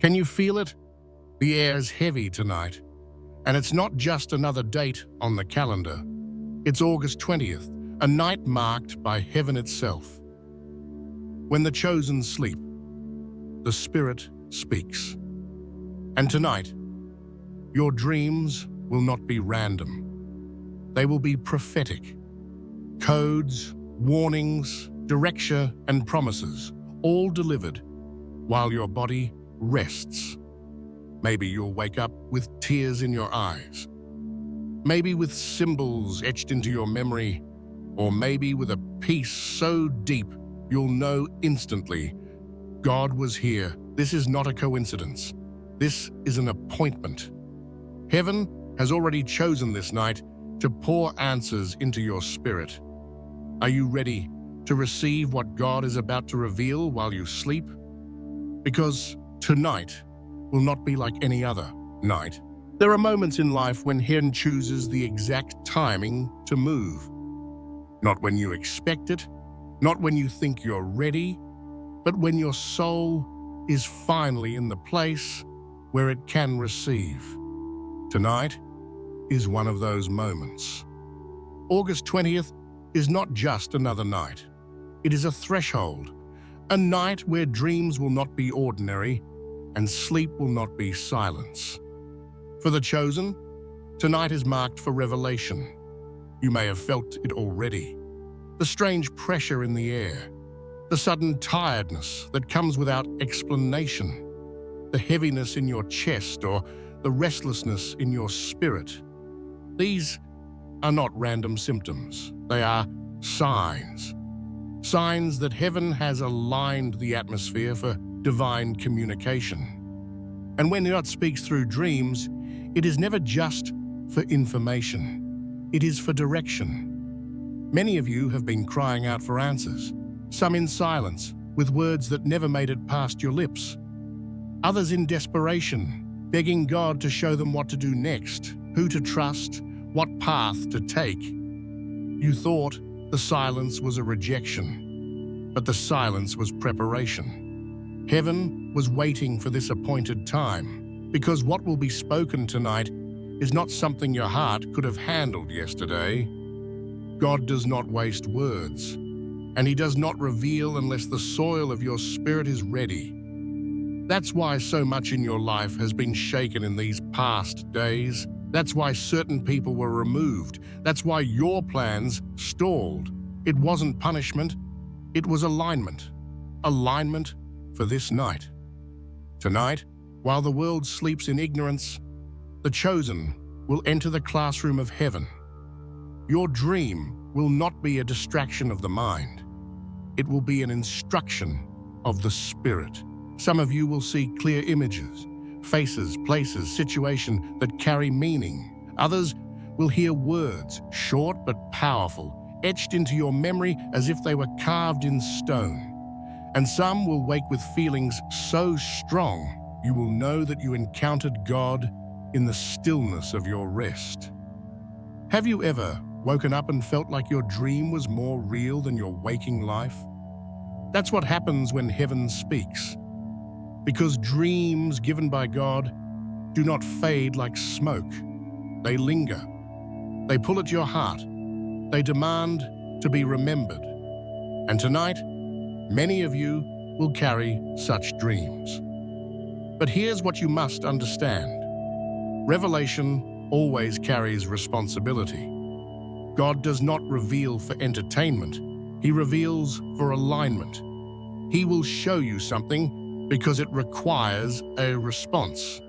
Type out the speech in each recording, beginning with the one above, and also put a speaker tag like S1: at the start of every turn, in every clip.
S1: Can you feel it? The air is heavy tonight, and it's not just another date on the calendar. It's August 20th, a night marked by heaven itself. When the chosen sleep, the Spirit speaks. And tonight, your dreams will not be random. They will be prophetic. Codes, warnings, direction, and promises, all delivered while your body rests. Maybe you'll wake up with tears in your eyes. Maybe with symbols etched into your memory, or maybe with a peace so deep you'll know instantly, God was here. This is not a coincidence. This is an appointment. Heaven has already chosen this night to pour answers into your spirit. Are you ready to receive what God is about to reveal while you sleep? Because tonight will not be like any other night. There are moments in life when heaven chooses the exact timing to move. Not when you expect it, not when you think you're ready, but when your soul is finally in the place where it can receive. Tonight is one of those moments. August 20th is not just another night. It is a threshold, a night where dreams will not be ordinary and sleep will not be silence. For the chosen, tonight is marked for revelation. You may have felt it already. The strange pressure in the air, the sudden tiredness that comes without explanation, the heaviness in your chest or the restlessness in your spirit. These are not random symptoms. They are signs. Signs that heaven has aligned the atmosphere for divine communication. And when God speaks through dreams, it is never just for information. It is for direction. Many of you have been crying out for answers, some in silence, with words that never made it past your lips. Others in desperation, begging God to show them what to do next, who to trust, what path to take. You thought the silence was a rejection, but the silence was preparation. Heaven was waiting for this appointed time, because what will be spoken tonight is not something your heart could have handled yesterday. God does not waste words, and He does not reveal unless the soil of your spirit is ready. That's why so much in your life has been shaken in these past days. That's why certain people were removed. That's why your plans stalled. It wasn't punishment, it was alignment. Alignment for this night. Tonight, while the world sleeps in ignorance, the chosen will enter the classroom of heaven. Your dream will not be a distraction of the mind. It will be an instruction of the spirit. Some of you will see clear images, faces, places, situations that carry meaning. Others will hear words, short but powerful, etched into your memory as if they were carved in stone. And some will wake with feelings so strong you will know that you encountered God in the stillness of your rest. Have you ever woken up and felt like your dream was more real than your waking life? That's what happens when heaven speaks. Because dreams given by God do not fade like smoke. They linger. They pull at your heart. They demand to be remembered. And tonight, many of you will carry such dreams. But here's what you must understand. Revelation always carries responsibility. God does not reveal for entertainment. He reveals for alignment. He will show you something because it requires a response.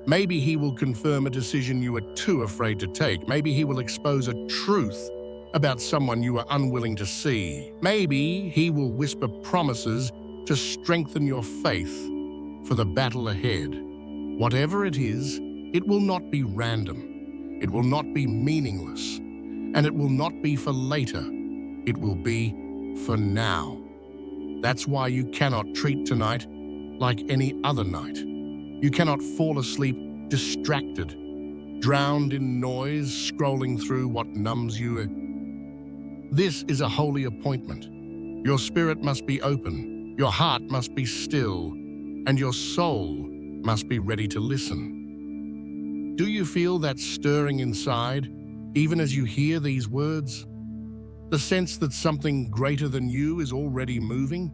S1: Maybe He will confirm a decision you were too afraid to take. Maybe He will expose a truth about someone you are unwilling to see. Maybe He will whisper promises to strengthen your faith for the battle ahead. Whatever it is, it will not be random. It will not be meaningless. And it will not be for later. It will be for now. That's why you cannot treat tonight like any other night. You cannot fall asleep distracted, drowned in noise, scrolling through what numbs you. This is a holy appointment. Your spirit must be open, your heart must be still, and your soul must be ready to listen. Do you feel that stirring inside, even as you hear these words? The sense that something greater than you is already moving?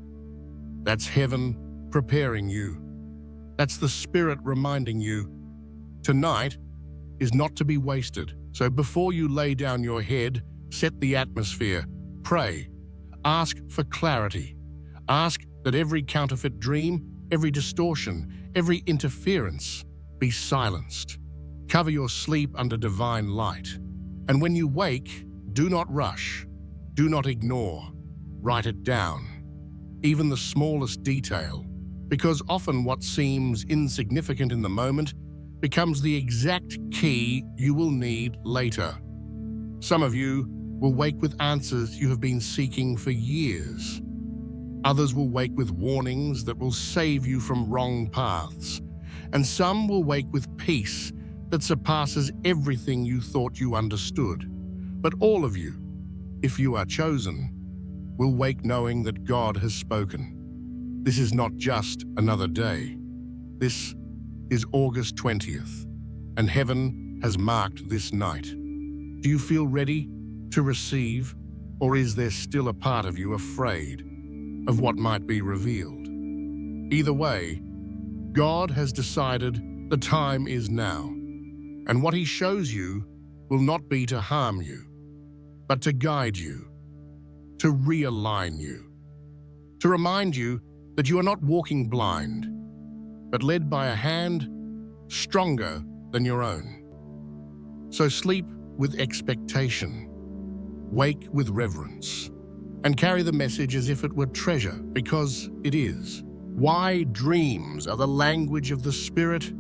S1: That's heaven preparing you. That's the Spirit reminding you. Tonight is not to be wasted. So before you lay down your head, set the atmosphere. Pray. Ask for clarity. Ask that every counterfeit dream, every distortion, every interference be silenced. Cover your sleep under divine light. And when you wake, do not rush. Do not ignore. Write it down. Even the smallest detail. Because often what seems insignificant in the moment becomes the exact key you will need later. Some of you will wake with answers you have been seeking for years. Others will wake with warnings that will save you from wrong paths. And some will wake with peace that surpasses everything you thought you understood. But all of you, if you are chosen, will wake knowing that God has spoken. This is not just another day. This is August 20th, and heaven has marked this night. Do you feel ready to receive, or is there still a part of you afraid of what might be revealed? Either way, God has decided the time is now, and what He shows you will not be to harm you, but to guide you, to realign you, to remind you that you are not walking blind, but led by a hand stronger than your own. So sleep with expectation, wake with reverence, and carry the message as if it were treasure, because it is. Why dreams are the language of the Spirit?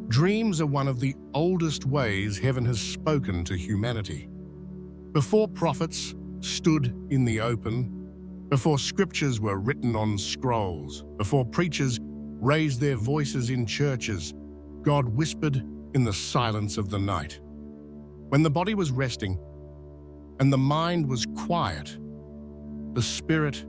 S1: Dreams are one of the oldest ways heaven has spoken to humanity. Before prophets stood in the open, before scriptures were written on scrolls, before preachers raised their voices in churches, God whispered in the silence of the night. When the body was resting and the mind was quiet, the Spirit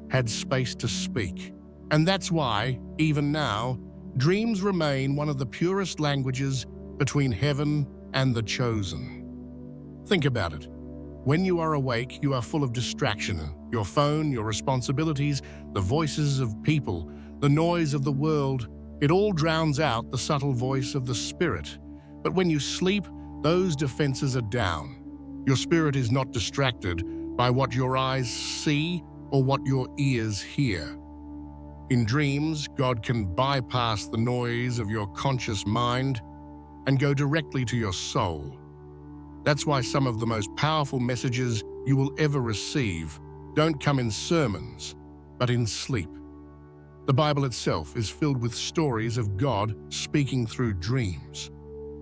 S1: had space to speak. And that's why, even now, dreams remain one of the purest languages between heaven and the chosen. Think about it. When you are awake, you are full of distraction. Your phone, your responsibilities, the voices of people, the noise of the world, it all drowns out the subtle voice of the Spirit. But when you sleep, those defenses are down. Your spirit is not distracted by what your eyes see or what your ears hear. In dreams, God can bypass the noise of your conscious mind and go directly to your soul. That's why some of the most powerful messages you will ever receive don't come in sermons, but in sleep. The Bible itself is filled with stories of God speaking through dreams.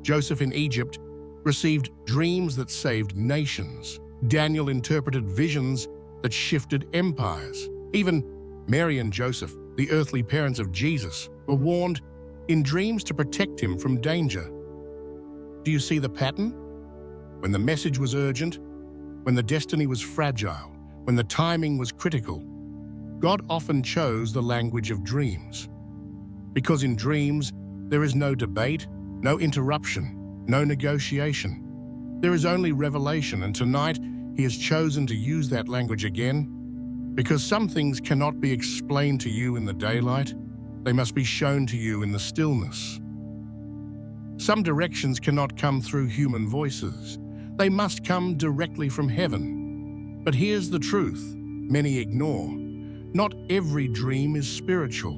S1: Joseph in Egypt received dreams that saved nations. Daniel interpreted visions that shifted empires. Even Mary and Joseph, the earthly parents of Jesus, were warned in dreams to protect him from danger. Do you see the pattern? When the message was urgent, when the destiny was fragile, when the timing was critical, God often chose the language of dreams. Because in dreams, there is no debate, no interruption, no negotiation. There is only revelation, and tonight He has chosen to use that language again. Because some things cannot be explained to you in the daylight, they must be shown to you in the stillness. Some directions cannot come through human voices. They must come directly from heaven. But here's the truth many ignore. Not every dream is spiritual.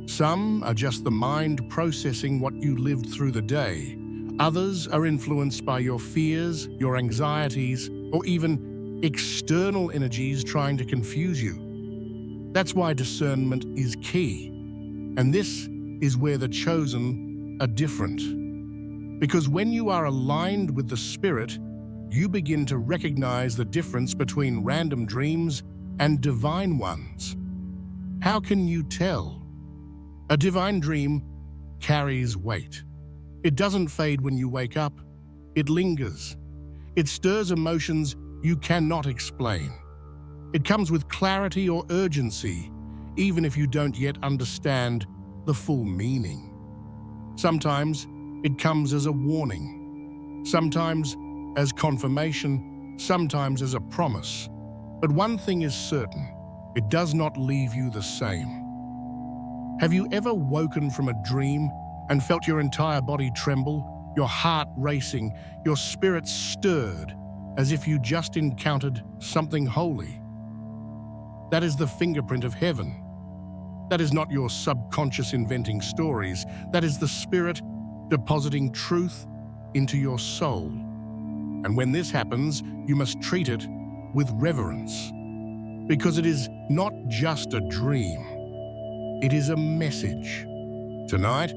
S1: Some are just the mind processing what you lived through the day. Others are influenced by your fears, your anxieties, or even external energies trying to confuse you. That's why discernment is key. And this is where the chosen are different. Because when you are aligned with the Spirit, you begin to recognize the difference between random dreams and divine ones. How can you tell? A divine dream carries weight. It doesn't fade when you wake up. It lingers. It stirs emotions you cannot explain. It comes with clarity or urgency, even if you don't yet understand the full meaning. Sometimes it comes as a warning, sometimes as confirmation, sometimes as a promise. But one thing is certain, it does not leave you the same. Have you ever woken from a dream and felt your entire body tremble, your heart racing, your spirit stirred, as if you just encountered something holy? That is the fingerprint of heaven. That is not your subconscious inventing stories. That is the Spirit depositing truth into your soul. And when this happens, you must treat it with reverence, because it is not just a dream. It is a message. Tonight,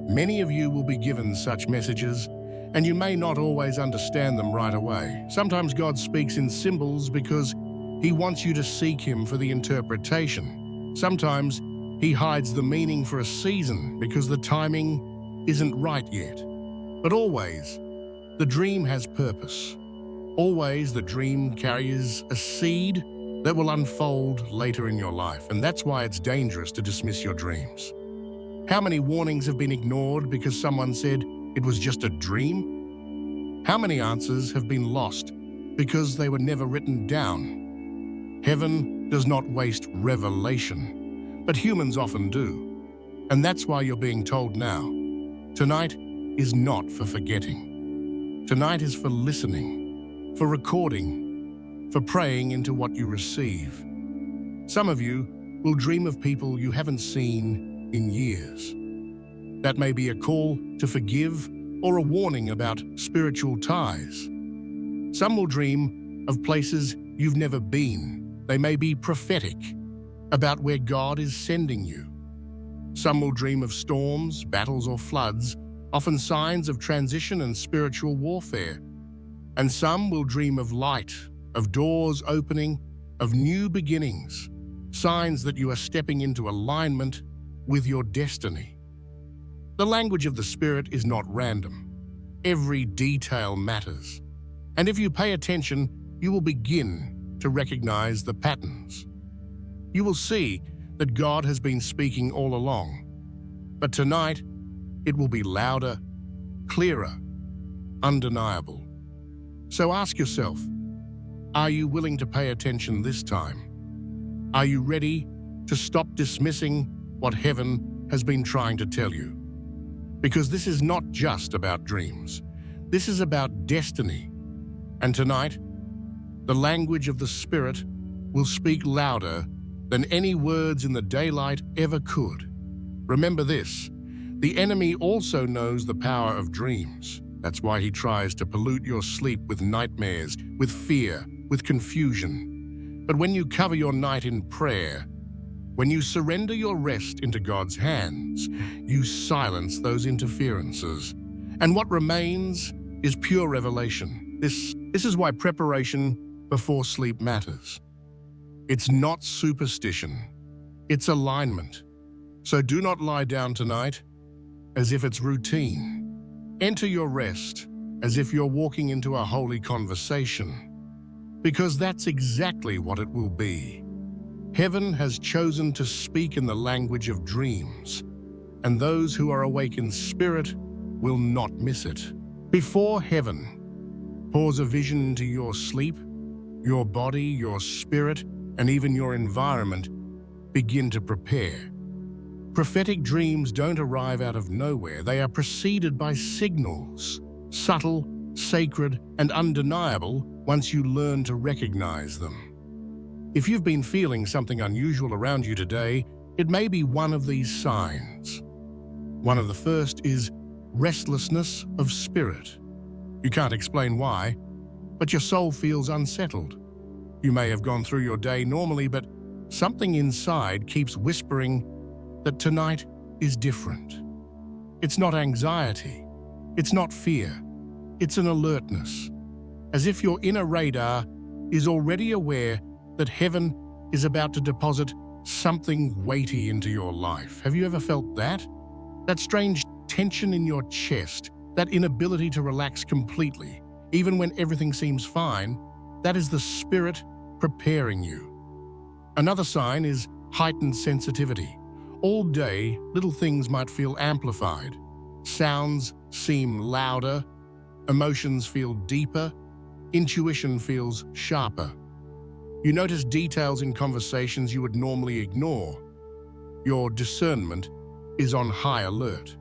S1: many of you will be given such messages, and you may not always understand them right away. Sometimes God speaks in symbols because He wants you to seek Him for the interpretation. Sometimes He hides the meaning for a season because the timing isn't right yet. But always, the dream has purpose. Always, the dream carries a seed that will unfold later in your life, and that's why it's dangerous to dismiss your dreams. How many warnings have been ignored because someone said it was just a dream? How many answers have been lost because they were never written down? Heaven does not waste revelation, but humans often do. And that's why you're being told now. Tonight is not for forgetting. Tonight is for listening, for recording, for praying into what you receive. Some of you will dream of people you haven't seen in years. That may be a call to forgive or a warning about spiritual ties. Some will dream of places you've never been. They may be prophetic, about where God is sending you. Some will dream of storms, battles, or floods, often signs of transition and spiritual warfare. And some will dream of light, of doors opening, of new beginnings, signs that you are stepping into alignment with your destiny. The language of the Spirit is not random. Every detail matters. And if you pay attention, you will begin to recognize the patterns. You will see that God has been speaking all along. But tonight, it will be louder, clearer, undeniable. So ask yourself, are you willing to pay attention this time? Are you ready to stop dismissing what heaven has been trying to tell you? Because this is not just about dreams. This is about destiny. And tonight, the language of the Spirit will speak louder than any words in the daylight ever could. Remember this, the enemy also knows the power of dreams. That's why he tries to pollute your sleep with nightmares, with fear, with confusion. But when you cover your night in prayer, when you surrender your rest into God's hands, you silence those interferences. And what remains is pure revelation. This is why preparation before sleep matters. It's not superstition, it's alignment. So do not lie down tonight as if it's routine. Enter your rest as if you're walking into a holy conversation, because that's exactly what it will be. Heaven has chosen to speak in the language of dreams, and those who are awake in spirit will not miss it. Before heaven pours a vision into your sleep, your body, your spirit, and even your environment begin to prepare. Prophetic dreams don't arrive out of nowhere. They are preceded by signals, subtle, sacred, and undeniable once you learn to recognize them. If you've been feeling something unusual around you today, it may be one of these signs. One of the first is restlessness of spirit. You can't explain why, but your soul feels unsettled. You may have gone through your day normally, but something inside keeps whispering that tonight is different. It's not anxiety. It's not fear. It's an alertness, as if your inner radar is already aware that heaven is about to deposit something weighty into your life. Have you ever felt that? That strange tension in your chest, that inability to relax completely, even when everything seems fine, that is the Spirit preparing you. Another sign is heightened sensitivity. All day, little things might feel amplified. Sounds seem louder, emotions feel deeper, intuition feels sharper. You notice details in conversations you would normally ignore. Your discernment is on high alert.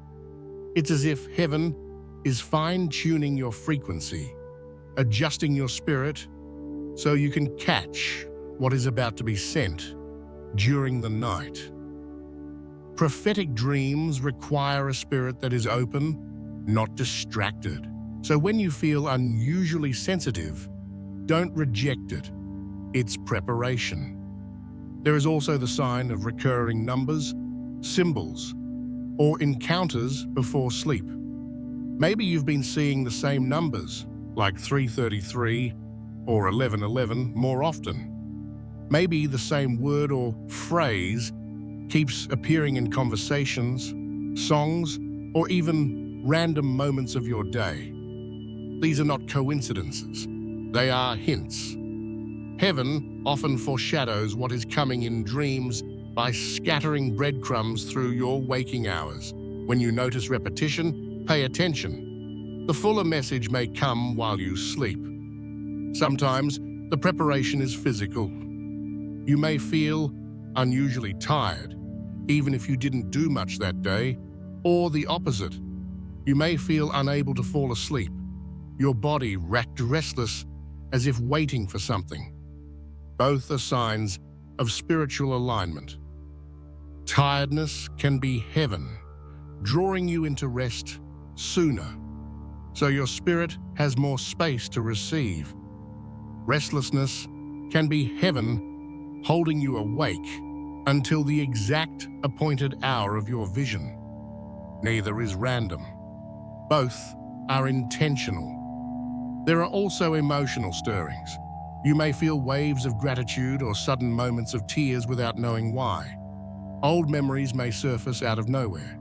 S1: It's as if heaven is fine-tuning your frequency, adjusting your spirit so you can catch what is about to be sent during the night. Prophetic dreams require a spirit that is open, not distracted. So when you feel unusually sensitive, don't reject it. It's preparation. There is also the sign of recurring numbers, symbols, or encounters before sleep. Maybe you've been seeing the same numbers, like 333 or 1111, more often. Maybe the same word or phrase keeps appearing in conversations, songs, or even random moments of your day. These are not coincidences. They are hints. Heaven often foreshadows what is coming in dreams by scattering breadcrumbs through your waking hours. When you notice repetition, pay attention. The fuller message may come while you sleep. Sometimes the preparation is physical. You may feel unusually tired, even if you didn't do much that day, or the opposite. You may feel unable to fall asleep, your body racked restless as if waiting for something. Both are signs of spiritual alignment. Tiredness can be heaven, drawing you into rest sooner, so your spirit has more space to receive. Restlessness can be heaven, holding you awake until the exact appointed hour of your vision. Neither is random. Both are intentional. There are also emotional stirrings. You may feel waves of gratitude or sudden moments of tears without knowing why. Old memories may surface out of nowhere.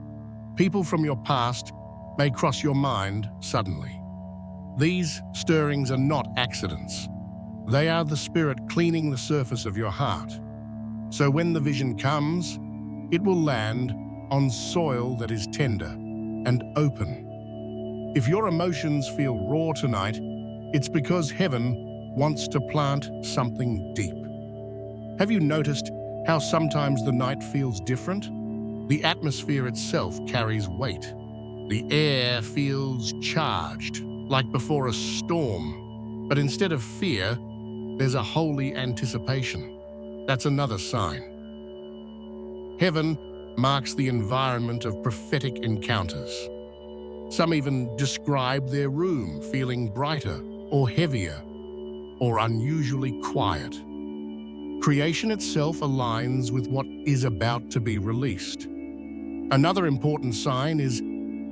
S1: People from your past may cross your mind suddenly. These stirrings are not accidents. They are the spirit cleaning the surface of your heart. So when the vision comes, it will land on soil that is tender and open. If your emotions feel raw tonight, it's because heaven wants to plant something deep. Have you noticed how sometimes the night feels different? The atmosphere itself carries weight. The air feels charged, like before a storm. But instead of fear, there's a holy anticipation. That's another sign. Heaven marks the environment of prophetic encounters. Some even describe their room feeling brighter or heavier or unusually quiet. Creation itself aligns with what is about to be released. Another important sign is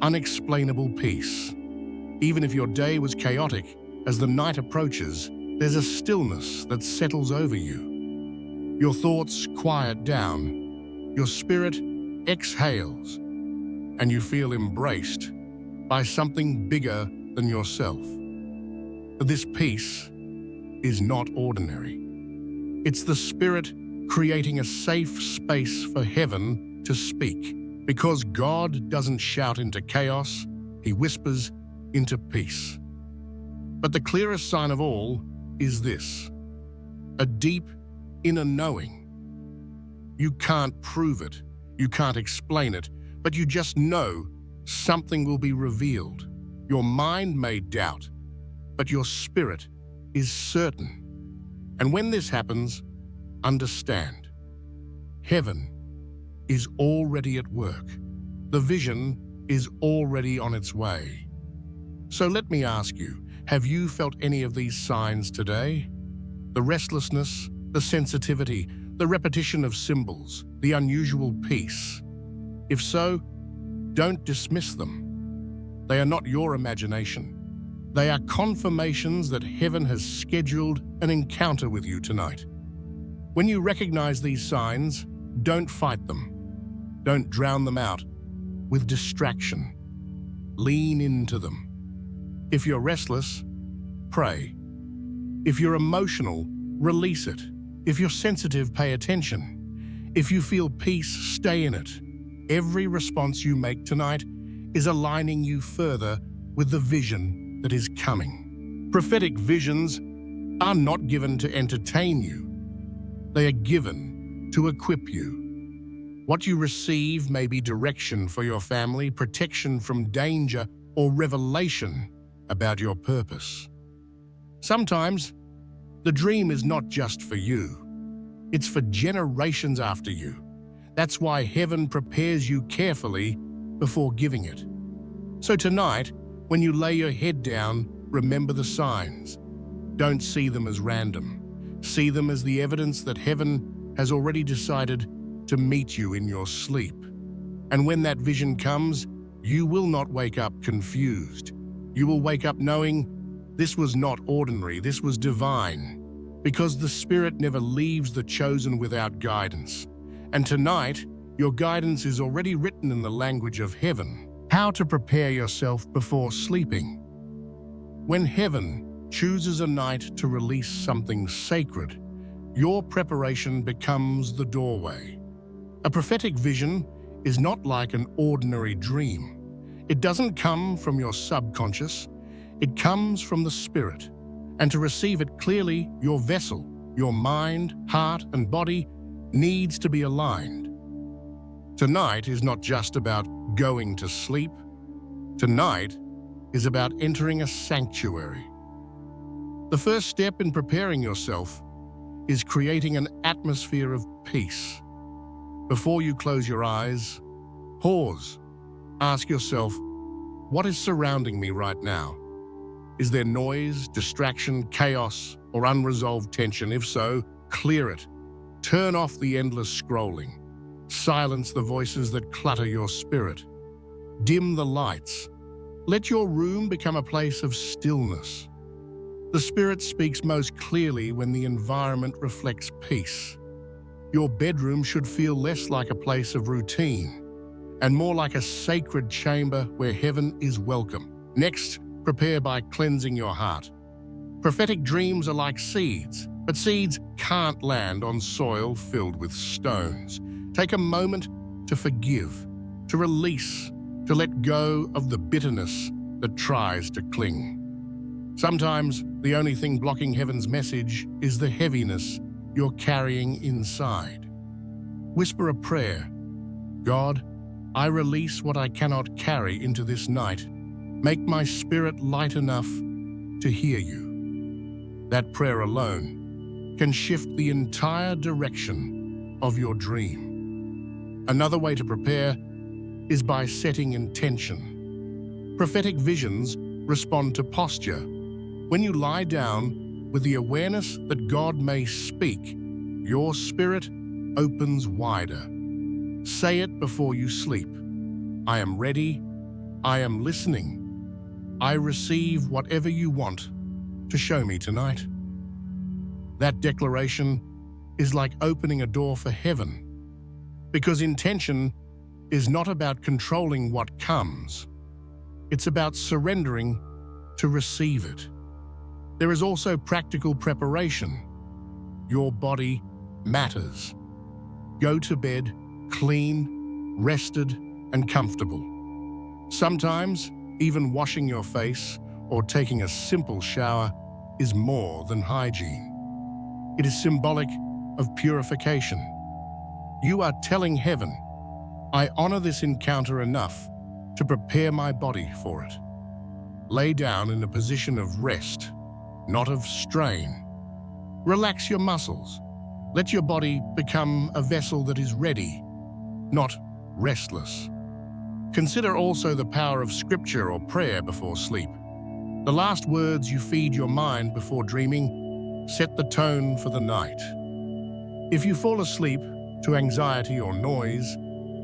S1: unexplainable peace. Even if your day was chaotic, as the night approaches, there's a stillness that settles over you. Your thoughts quiet down, your spirit exhales, and you feel embraced by something bigger than yourself. This peace is not ordinary. It's the spirit creating a safe space for heaven to speak. Because God doesn't shout into chaos, he whispers into peace. But the clearest sign of all is this: a deep inner knowing. You can't prove it, you can't explain it, but you just know something will be revealed. Your mind may doubt, but your spirit is certain. And when this happens, understand, heaven is already at work. The vision is already on its way. So let me ask you, have you felt any of these signs today? The restlessness, the sensitivity, the repetition of symbols, the unusual peace. If so, don't dismiss them. They are not your imagination. They are confirmations that heaven has scheduled an encounter with you tonight. When you recognize these signs, don't fight them. Don't drown them out with distraction. Lean into them. If you're restless, pray. If you're emotional, release it. If you're sensitive, pay attention. If you feel peace, stay in it. Every response you make tonight is aligning you further with the vision that is coming. Prophetic visions are not given to entertain you. They are given to equip you. What you receive may be direction for your family, protection from danger, or revelation about your purpose. Sometimes, the dream is not just for you. It's for generations after you. That's why heaven prepares you carefully before giving it. So tonight, when you lay your head down, remember the signs. Don't see them as random. See them as the evidence that heaven has already decided to meet you in your sleep. And when that vision comes, you will not wake up confused. You will wake up knowing this was not ordinary, this was divine, because the Spirit never leaves the chosen without guidance. And tonight, your guidance is already written in the language of heaven. How to prepare yourself before sleeping. When heaven chooses a night to release something sacred, your preparation becomes the doorway. A prophetic vision is not like an ordinary dream. It doesn't come from your subconscious, it comes from the Spirit. And to receive it clearly, your vessel, your mind, heart, and body needs to be aligned. Tonight is not just about going to sleep. Tonight is about entering a sanctuary. The first step in preparing yourself is creating an atmosphere of peace. Before you close your eyes, pause. Ask yourself, what is surrounding me right now? Is there noise, distraction, chaos, or unresolved tension? If so, clear it. Turn off the endless scrolling. Silence the voices that clutter your spirit. Dim the lights. Let your room become a place of stillness. The Spirit speaks most clearly when the environment reflects peace. Your bedroom should feel less like a place of routine and more like a sacred chamber where heaven is welcome. Next, prepare by cleansing your heart. Prophetic dreams are like seeds, but seeds can't land on soil filled with stones. Take a moment to forgive, to release, to let go of the bitterness that tries to cling. Sometimes the only thing blocking heaven's message is the heaviness you're carrying inside. Whisper a prayer. God, I release what I cannot carry into this night. Make my spirit light enough to hear you. That prayer alone can shift the entire direction of your dream. Another way to prepare is by setting intention. Prophetic visions respond to posture. When you lie down with the awareness that God may speak, your spirit opens wider. Say it before you sleep. I am ready. I am listening. I receive whatever you want to show me tonight. That declaration is like opening a door for heaven, because intention is not about controlling what comes. It's about surrendering to receive it. There is also practical preparation. Your body matters. Go to bed clean, rested, and comfortable. Sometimes, even washing your face or taking a simple shower is more than hygiene. It is symbolic of purification. You are telling heaven, I honor this encounter enough to prepare my body for it. Lay down in a position of rest, not of strain. Relax your muscles. Let your body become a vessel that is ready, not restless. Consider also the power of scripture or prayer before sleep. The last words you feed your mind before dreaming set the tone for the night. If you fall asleep to anxiety or noise,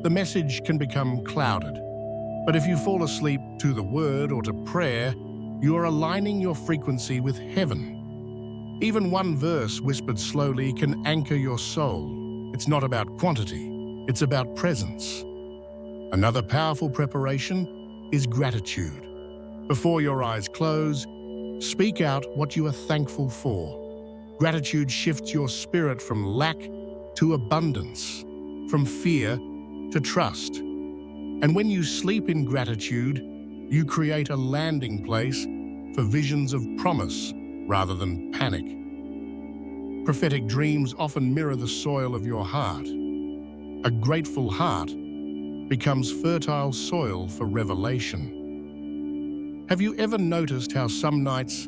S1: the message can become clouded. But if you fall asleep to the word or to prayer, you are aligning your frequency with heaven. Even one verse whispered slowly can anchor your soul. It's not about quantity, it's about presence. Another powerful preparation is gratitude. Before your eyes close, speak out what you are thankful for. Gratitude shifts your spirit from lack to abundance, from fear to trust. And when you sleep in gratitude, you create a landing place for visions of promise rather than panic. Prophetic dreams often mirror the soil of your heart. A grateful heart becomes fertile soil for revelation. Have you ever noticed how some nights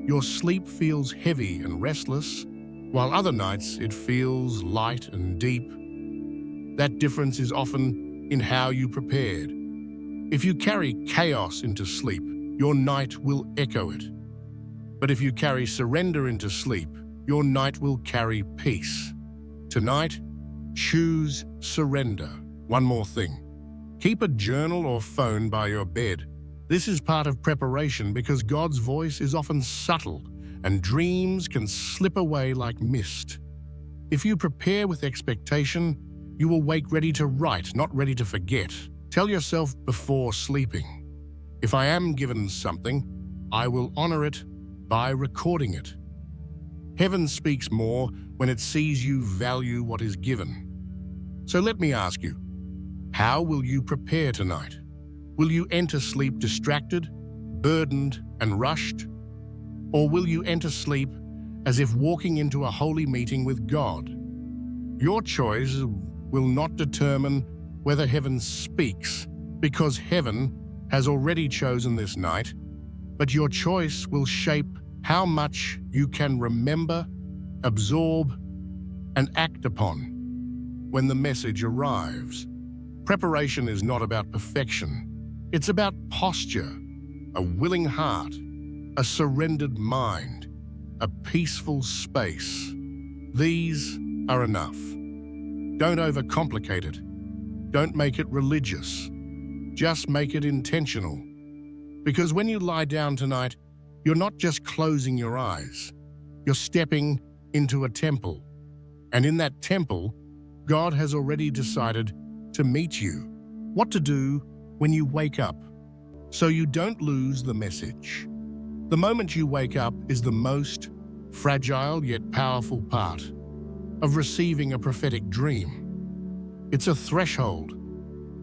S1: your sleep feels heavy and restless, while other nights it feels light and deep? That difference is often in how you prepared. If you carry chaos into sleep, your night will echo it. But if you carry surrender into sleep, your night will carry peace. Tonight, choose surrender. One more thing. Keep a journal or phone by your bed. This is part of preparation because God's voice is often subtle and dreams can slip away like mist. If you prepare with expectation, you will wake ready to write, not ready to forget. Tell yourself before sleeping, if I am given something, I will honor it by recording it. Heaven speaks more when it sees you value what is given. So let me ask you, how will you prepare tonight? Will you enter sleep distracted, burdened, and rushed? Or will you enter sleep as if walking into a holy meeting with God? Your choice will not determine whether heaven speaks, because heaven has already chosen this night, but your choice will shape how much you can remember, absorb, and act upon when the message arrives. Preparation is not about perfection. It's about posture, a willing heart, a surrendered mind, a peaceful space. These are enough. Don't overcomplicate it. Don't make it religious. Just make it intentional. Because when you lie down tonight, you're not just closing your eyes. You're stepping into a temple. And in that temple, God has already decided to meet you. What to do when you wake up, so you don't lose the message. The moment you wake up is the most fragile yet powerful part of receiving a prophetic dream. It's a threshold,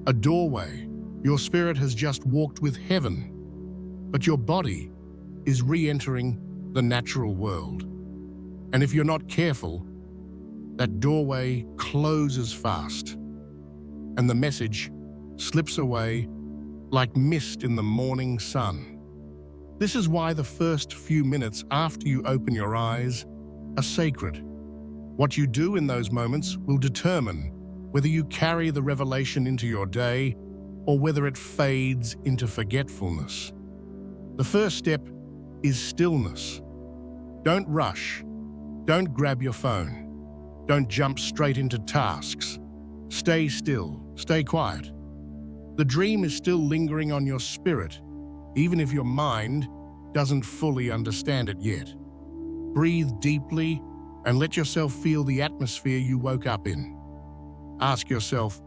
S1: a doorway. Your spirit has just walked with heaven, but your body is re-entering the natural world. And if you're not careful, that doorway closes fast, and the message slips away like mist in the morning sun. This is why the first few minutes after you open your eyes are sacred. What you do in those moments will determine whether you carry the revelation into your day or whether it fades into forgetfulness. The first step is stillness. Don't rush. Don't grab your phone. Don't jump straight into tasks. Stay still. Stay quiet. The dream is still lingering on your spirit, even if your mind doesn't fully understand it yet. Breathe deeply and let yourself feel the atmosphere you woke up in. Ask yourself,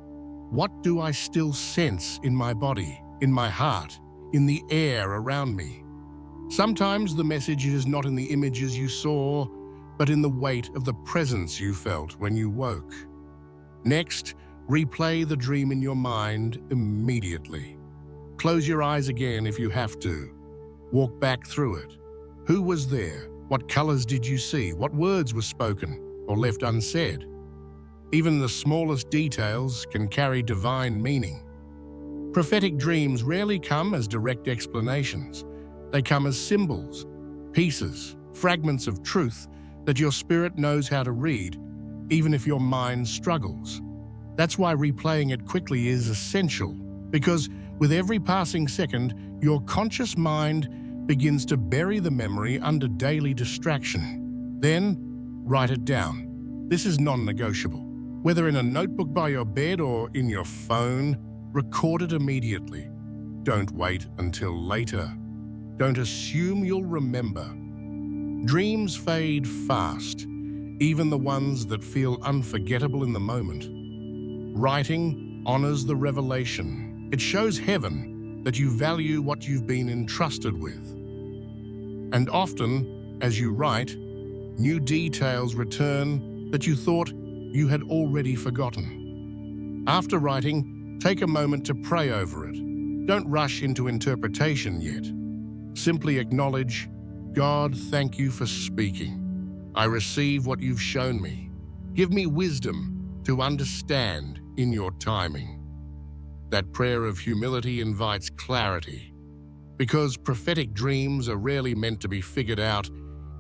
S1: what do I still sense in my body, in my heart, in the air around me? Sometimes the message is not in the images you saw, but in the weight of the presence you felt when you woke. Next, replay the dream in your mind immediately. Close your eyes again if you have to. Walk back through it. Who was there? What colors did you see? What words were spoken or left unsaid? Even the smallest details can carry divine meaning. Prophetic dreams rarely come as direct explanations. They come as symbols, pieces, fragments of truth that your spirit knows how to read, even if your mind struggles. That's why replaying it quickly is essential, because with every passing second, your conscious mind begins to bury the memory under daily distraction. Then, write it down. This is non-negotiable. Whether in a notebook by your bed or in your phone, record it immediately. Don't wait until later. Don't assume you'll remember. Dreams fade fast, even the ones that feel unforgettable in the moment. Writing honors the revelation. It shows heaven that you value what you've been entrusted with. And often, as you write, new details return that you thought you had already forgotten. After writing, Take a moment to pray over it. Don't rush into interpretation yet. Simply acknowledge, God, thank you for speaking. I receive what you've shown me. Give me wisdom to understand in your timing. That prayer of humility invites clarity, because prophetic dreams are rarely meant to be figured out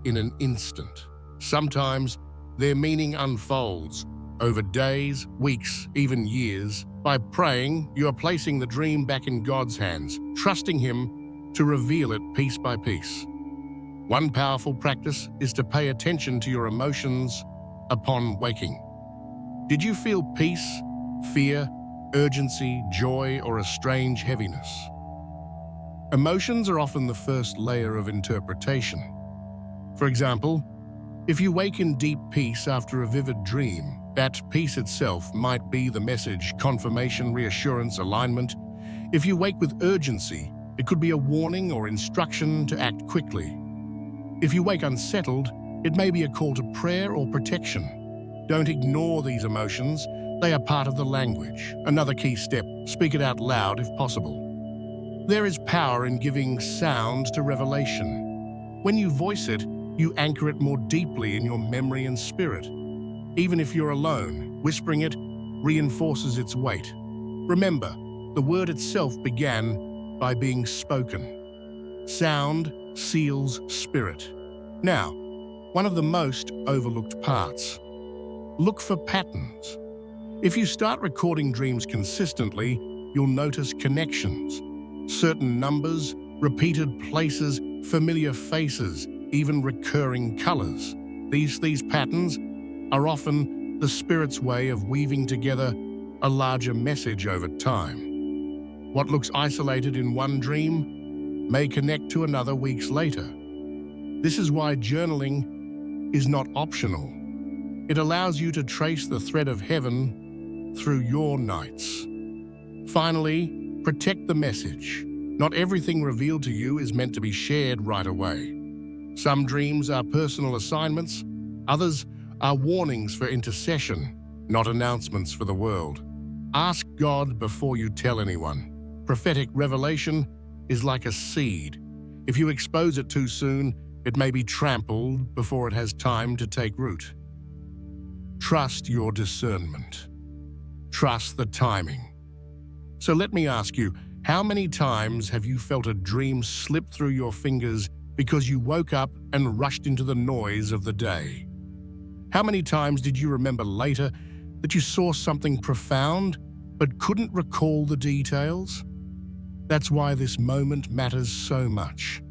S1: in an instant. Sometimes their meaning unfolds over days, weeks, even years. By praying, you are placing the dream back in God's hands, trusting Him to reveal it piece by piece. One powerful practice is to pay attention to your emotions upon waking. Did you feel peace, fear, urgency, joy, or a strange heaviness? Emotions are often the first layer of interpretation. For example, if you wake in deep peace after a vivid dream, that peace itself might be the message, confirmation, reassurance, alignment. If you wake with urgency, it could be a warning or instruction to act quickly. If you wake unsettled, it may be a call to prayer or protection. Don't ignore these emotions. They are part of the language. Another key step, speak it out loud if possible. There is power in giving sound to revelation. When you voice it, you anchor it more deeply in your memory and spirit. Even if you're alone, whispering it reinforces its weight. Remember, the word itself began by being spoken. Sound seals spirit. Now, one of the most overlooked parts. Look for patterns. If you start recording dreams consistently, you'll notice connections. Certain numbers, repeated places, familiar faces, even recurring colors. These patterns are often the spirit's way of weaving together a larger message over time. What looks isolated in one dream may connect to another weeks later. This is why journaling is not optional. It allows you to trace the thread of heaven through your nights. Finally, protect the message. Not everything revealed to you is meant to be shared right away. Some dreams are personal assignments, others are warnings for intercession, not announcements for the world. Ask God before you tell anyone. Prophetic revelation is like a seed. If you expose it too soon, it may be trampled before it has time to take root. Trust your discernment. Trust the timing. So let me ask you, how many times have you felt a dream slip through your fingers because you woke up and rushed into the noise of the day? How many times did you remember later that you saw something profound but couldn't recall the details? That's why this moment matters so much.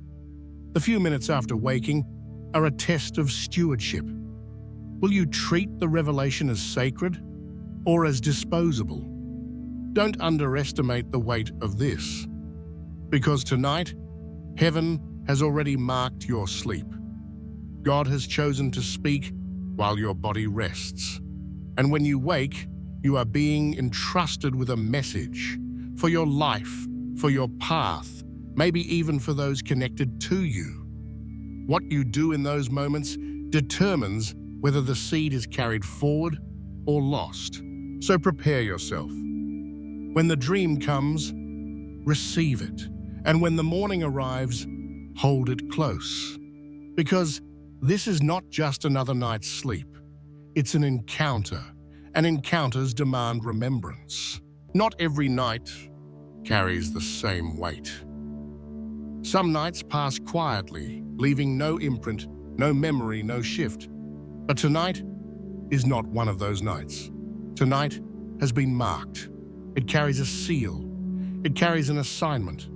S1: The few minutes after waking are a test of stewardship. Will you treat the revelation as sacred or as disposable? Don't underestimate the weight of this, because tonight, heaven has already marked your sleep. God has chosen to speak while your body rests. And when you wake, you are being entrusted with a message for your life, for your path, maybe even for those connected to you. What you do in those moments determines whether the seed is carried forward or lost. So prepare yourself. When the dream comes, receive it. And when the morning arrives, hold it close. Because this is not just another night's sleep. It's an encounter, and encounters demand remembrance. Not every night carries the same weight. Some nights pass quietly, leaving no imprint, no memory, no shift. But tonight is not one of those nights. Tonight has been marked. It carries a seal. It carries an assignment.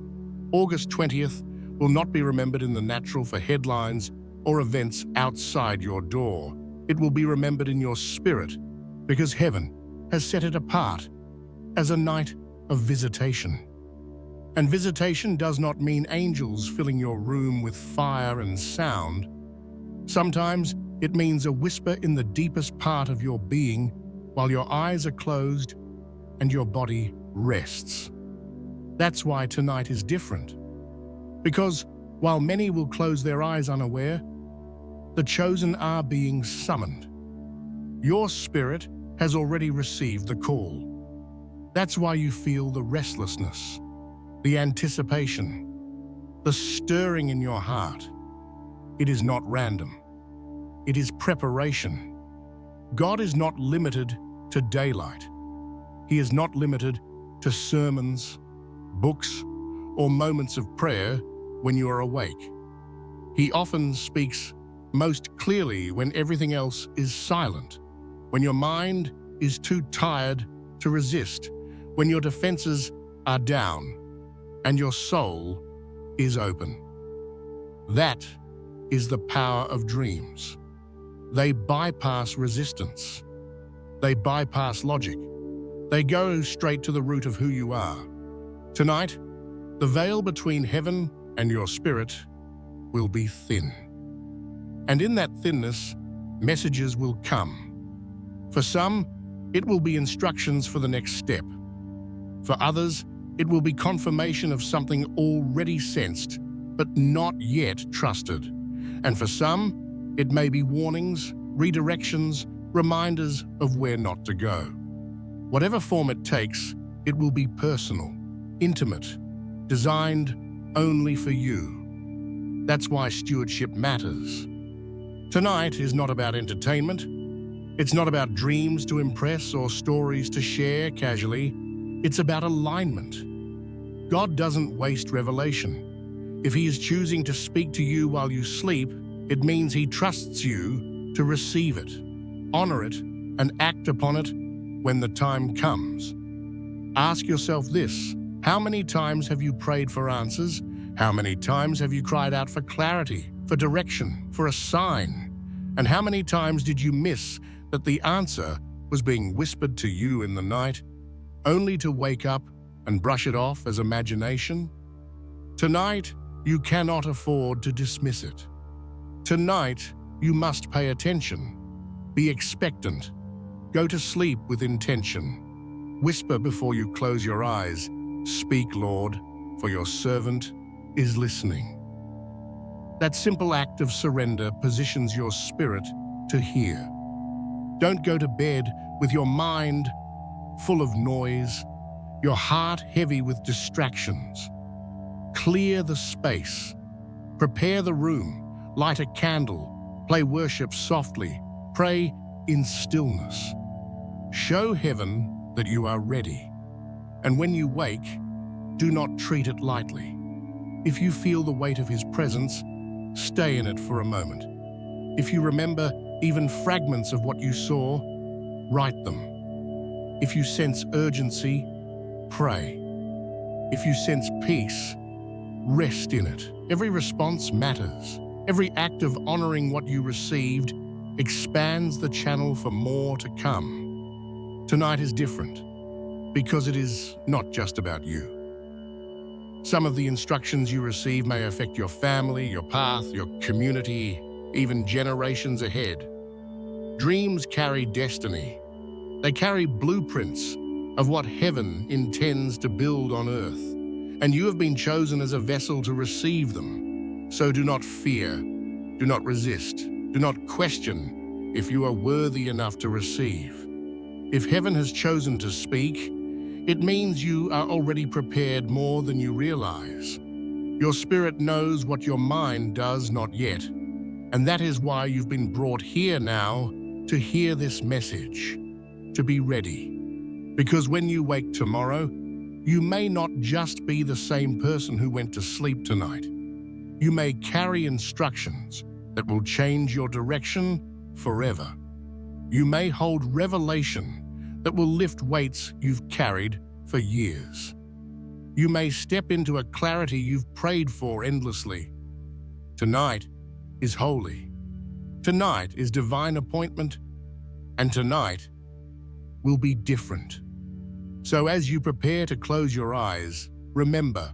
S1: August 20th will not be remembered in the natural for headlines or events outside your door. It will be remembered in your spirit, because heaven has set it apart as a night of visitation. And visitation does not mean angels filling your room with fire and sound. Sometimes it means a whisper in the deepest part of your being while your eyes are closed and your body rests. That's why tonight is different. Because while many will close their eyes unaware, the chosen are being summoned. Your spirit has already received the call. That's why you feel the restlessness, the anticipation, the stirring in your heart. It is not random. It is preparation. God is not limited to daylight. He is not limited to sermons, books, or moments of prayer when you are awake. He often speaks most clearly when everything else is silent, when your mind is too tired to resist, when your defenses are down and your soul is open. That is the power of dreams. They bypass resistance. They bypass logic. They go straight to the root of who you are. Tonight, the veil between heaven and your spirit will be thin. And in that thinness, messages will come. For some, it will be instructions for the next step. For others, it will be confirmation of something already sensed, but not yet trusted. And for some, it may be warnings, redirections, reminders of where not to go. Whatever form it takes, it will be personal, intimate, designed only for you. That's why stewardship matters. Tonight is not about entertainment. It's not about dreams to impress or stories to share casually. It's about alignment. God doesn't waste revelation. If He is choosing to speak to you while you sleep, it means He trusts you to receive it, honor it, and act upon it when the time comes. Ask yourself this: how many times have you prayed for answers? How many times have you cried out for clarity, for direction, for a sign? And how many times did you miss that the answer was being whispered to you in the night, only to wake up and brush it off as imagination? Tonight, you cannot afford to dismiss it. Tonight, you must pay attention. Be expectant. Go to sleep with intention. Whisper before you close your eyes, "Speak, Lord, for your servant is listening." That simple act of surrender positions your spirit to hear. Don't go to bed with your mind full of noise, your heart heavy with distractions. Clear the space. Prepare the room. Light a candle. Play worship softly. Pray in stillness. Show heaven that you are ready. And when you wake, do not treat it lightly. If you feel the weight of His presence, stay in it for a moment. If you remember even fragments of what you saw, write them. If you sense urgency, pray. If you sense peace, rest in it. Every response matters. Every act of honoring what you received expands the channel for more to come. Tonight is different because it is not just about you. Some of the instructions you receive may affect your family, your path, your community, even generations ahead. Dreams carry destiny. They carry blueprints of what heaven intends to build on earth, and you have been chosen as a vessel to receive them. So do not fear, do not resist, do not question if you are worthy enough to receive. If heaven has chosen to speak, it means you are already prepared more than you realize. Your spirit knows what your mind does not yet, and that is why you've been brought here now to hear this message, to be ready. Because when you wake tomorrow, you may not just be the same person who went to sleep tonight. You may carry instructions that will change your direction forever. You may hold revelation that will lift weights you've carried for years. You may step into a clarity you've prayed for endlessly. Tonight is holy. Tonight is divine appointment, and tonight will be different. So as you prepare to close your eyes, remember,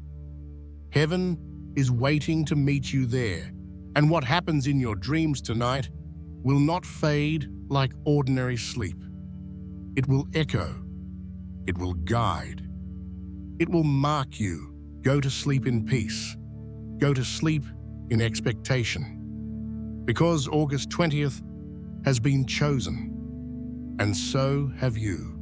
S1: heaven is waiting to meet you there, and what happens in your dreams tonight will not fade like ordinary sleep. It will echo. It will guide. It will mark you. Go to sleep in peace. Go to sleep in expectation. Because August 20th has been chosen, and so have you.